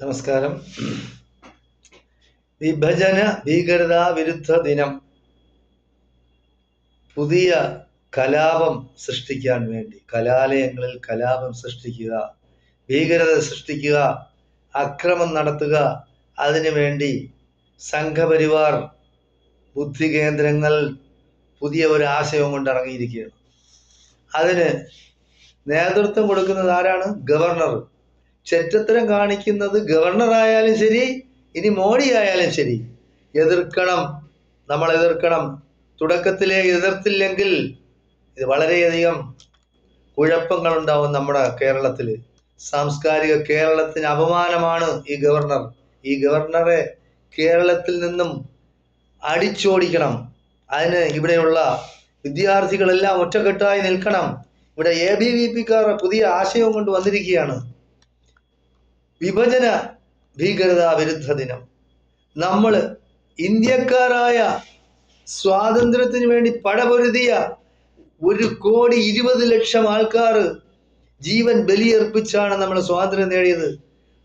നമസ്കാരം. വിഭജന ഭീകരതാ വിരുദ്ധ ദിനം പുതിയ കലാപം സൃഷ്ടിക്കാൻ വേണ്ടി കലാലയങ്ങളിൽ കലാപം സൃഷ്ടിക്കുക, ഭീകരത സൃഷ്ടിക്കുക, അക്രമം നടത്തുക, അതിനു വേണ്ടി സംഘപരിവാർ ബുദ്ധി കേന്ദ്രങ്ങൾ പുതിയ ഒരു ആശയം കൊണ്ട് ഇറങ്ങിയിരിക്കുകയാണ്. അതിന് നേതൃത്വം കൊടുക്കുന്നത് ആരാണ്? ഗവർണർ. ചെറ്റത്തരം കാണിക്കുന്നത് ഗവർണർ ആയാലും ശരി, ഇനി മോഡി ആയാലും ശരി, എതിർക്കണം. നമ്മൾ എതിർക്കണം. തുടക്കത്തിലെ എതിർത്തില്ലെങ്കിൽ ഇത് വളരെയധികം കുഴപ്പങ്ങൾ ഉണ്ടാവും നമ്മുടെ കേരളത്തിൽ. സാംസ്കാരിക കേരളത്തിന് അപമാനമാണ് ഈ ഗവർണർ. ഈ ഗവർണറെ കേരളത്തിൽ നിന്നും അടിച്ചോടിക്കണം. അതിന് ഇവിടെയുള്ള വിദ്യാർത്ഥികളെല്ലാം ഒറ്റക്കെട്ടായി നിൽക്കണം. ഇവിടെ ABVP-ക്കാർ പുതിയ ആശയം കൊണ്ട് വന്നിരിക്കുകയാണ്. വിഭജന ഭീകരതാ വിരുദ്ധ ദിനം. നമ്മൾ ഇന്ത്യക്കാരായ സ്വാതന്ത്ര്യത്തിന് വേണ്ടി പടപൊരുതിയ 1,20,00,000 ആൾക്കാർ ജീവൻ ബലിയർപ്പിച്ചാണ് നമ്മൾ സ്വാതന്ത്ര്യം നേടിയത്.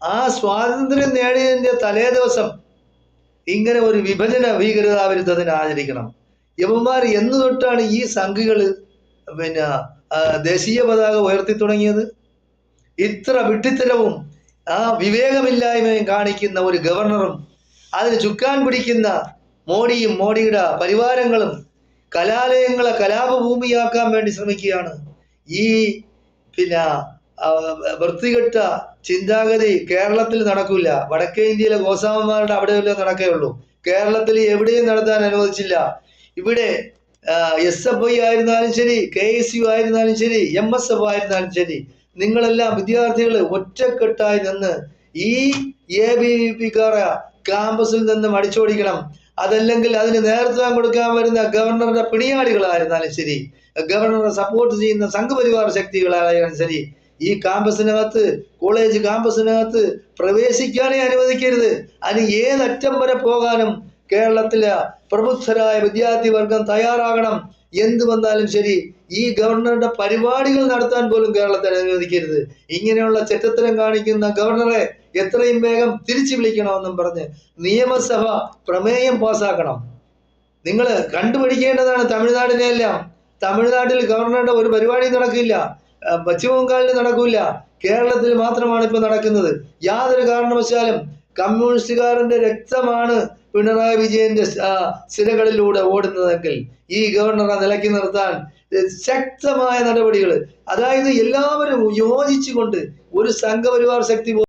ആ സ്വാതന്ത്ര്യം നേടിയതിൻ്റെ തലേ ദിവസം ഇങ്ങനെ ഒരു വിഭജന ഭീകരതാ വിരുദ്ധ ദിനം ആചരിക്കണം. യവന്മാർ എന്ന് തൊട്ടാണ് ഈ സംഘികൾ ദേശീയ പതാക ഉയർത്തി തുടങ്ങിയത്? ഇത്ര വിഡ്ഢിത്തരവും വിവേകമില്ലായ്മയും കാണിക്കുന്ന ഒരു ഗവർണറും അതിന് ചുക്കാൻ പിടിക്കുന്ന മോഡിയും മോഡിയുടെ പരിവാരങ്ങളും കലാലയങ്ങളെ കലാപഭൂമിയാക്കാൻ വേണ്ടി ശ്രമിക്കുകയാണ്. ഈ വൃത്തികെട്ട ചിന്താഗതി കേരളത്തിൽ നടക്കില്ല. വടക്കേ ഇന്ത്യയിലെ ഗോസാമന്മാരുടെ അവിടെയല്ലേ നടക്കുകയുള്ളൂ. കേരളത്തിൽ എവിടെയും നടത്താൻ അനുവദിച്ചില്ല. ഇവിടെ SFI ആയിരുന്നാലും ശരി, KSU ആയിരുന്നാലും ശരി, MSF ആയിരുന്നാലും ശരി, നിങ്ങളെല്ലാം വിദ്യാർത്ഥികൾ ഒറ്റക്കെട്ടായി നിന്ന് ഈ ABVP-ക്കാരെ ക്യാമ്പസിൽ നിന്നും അടിച്ചോടിക്കണം. അതല്ലെങ്കിൽ അതിന് നേതൃത്വം കൊടുക്കാൻ വരുന്ന ഗവർണറുടെ പിണിയാളികളായിരുന്നാലും ശരി, ഗവർണറെ സപ്പോർട്ട് ചെയ്യുന്ന സംഘപരിവാർ ശക്തികളായാലും ശരി, ഈ ക്യാമ്പസിനകത്ത്, കോളേജ് ക്യാമ്പസിനകത്ത് പ്രവേശിക്കാനേ അനുവദിക്കരുത്. അതിന് ഏതറ്റം വരെ പോകാനും കേരളത്തിലെ പ്രബുദ്ധരായ വിദ്യാർത്ഥി വർഗം തയ്യാറാകണം. എന്ത് വന്നാലും ശരി, ഈ ഗവർണറുടെ പരിപാടികൾ നടത്താൻ പോലും കേരളത്തിൽ അനുവദിക്കരുത്. ഇങ്ങനെയുള്ള ചെറ്റത്തരം കാണിക്കുന്ന ഗവർണറെ എത്രയും വേഗം തിരിച്ചു വിളിക്കണമെന്നും പറഞ്ഞ് നിയമസഭ പ്രമേയം പാസ്സാക്കണം. നിങ്ങൾ കണ്ടുപിടിക്കേണ്ടതാണ് തമിഴ്നാടിനെല്ലാം. തമിഴ്നാട്ടിൽ ഗവർണറുടെ ഒരു പരിപാടി നടക്കില്ല, പശ്ചിമബംഗാളിൽ നടക്കില്ല, കേരളത്തിൽ മാത്രമാണ് ഇപ്പൊ നടക്കുന്നത്. യാതൊരു കാരണവശാലും കമ്മ്യൂണിസ്റ്റുകാരന്റെ രക്തമാണ് പിണറായി വിജയന്റെ സിരകളിലൂടെ ഓടുന്നതെങ്കിൽ ഈ ഗവർണറെ നിലയ്ക്ക് നിർത്താൻ ശക്തമായ നടപടികൾ, അതായത് എല്ലാവരും യോജിച്ചുകൊണ്ട് ഒരു സംഘപരിവാർ ശക്തി